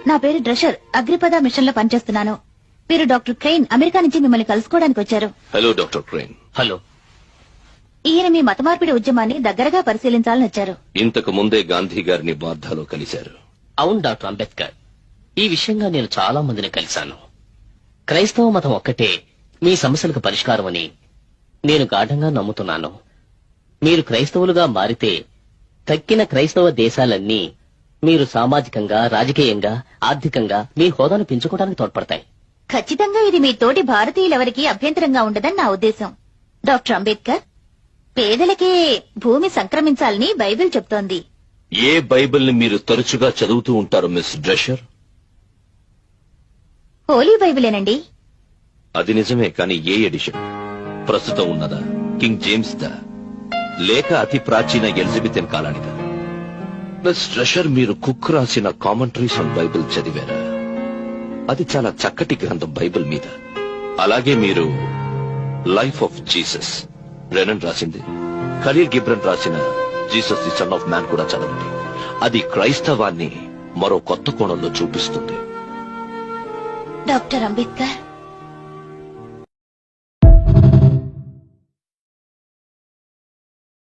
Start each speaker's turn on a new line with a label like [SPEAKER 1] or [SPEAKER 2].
[SPEAKER 1] నా పేరు డ్రెషర్, అగ్రిపద మిషన్ లో పనిచేస్తున్నాను. మీరు డాక్టర్ క్రెయిన్ అమెరికా నుంచి మిమ్మల్ని కలుసుకోవడానికి వచ్చారు.
[SPEAKER 2] Hello doctor crane.
[SPEAKER 3] హలో.
[SPEAKER 1] ఈయన మీ మత మార్పిడి ఉద్యమాన్ని దగ్గరగా పరిశీలించాలని వచ్చారు.
[SPEAKER 2] ఇంతకు ముందే గాంధీ గారిని వార్ధాలో కలిశారు.
[SPEAKER 3] అవును డాక్టర్ అంబేద్కర్, ఈ విషయంగా నేను చాలా మందిని కలిశాను. క్రైస్తవ మతం ఒక్కటే మీ సమస్యలకు పరిష్కారం అని నేను గాఢంగా నమ్ముతున్నాను. మీరు క్రైస్తవులుగా మారితే తక్కిన క్రైస్తవ దేశాలన్నీ మీరు సామాజికంగా, రాజకీయంగా, ఆర్థికంగా మీ హోదాను పెంచుకోవడానికి తోడ్పడతాయి.
[SPEAKER 1] ఖచ్చితంగా ఇది మీ తోటి భారతీయులెవరికీ అభ్యంతరంగా ఉండదని నా ఉద్దేశం. డాక్టర్ అంబేద్కర్, పేదలకే భూమి సంక్రమించాలని బైబిల్ చెప్తోంది.
[SPEAKER 2] ఏ బైబిల్ ని మీరు తరచుగా చదువుతూ ఉంటారు మిస్ డ్రెషర్?
[SPEAKER 1] హోలీ బైబిలేనండి.
[SPEAKER 2] అది నిజమే, కానీ ఏ ఎడిషన్? ప్రస్తుతం ఉన్నదా, కింగ్ జేమ్స్ దా, లేక అతి ప్రాచీన ఎలిజబెథన్ కాలానిదా? మిస్ డ్రెషర్, మీరు కుక్ రాసిన కామెంటరీస్ ఆన్ బైబిల్ చదివారా? అది చాలా చక్కటి గ్రంథం బైబిల్ మీద. అలాగే మీరు లైఫ్ ఆఫ్ జీసస్ రెనన్ రాసింది, ఖలీల్ గిబ్రన్ రాసిన Jesus the son of man కూడా చదవండి. అది క్రైస్తవాన్ని మరో కొత్త కోణంలో చూపిస్తుంది.
[SPEAKER 1] డాక్టర్ అంబేద్కర్,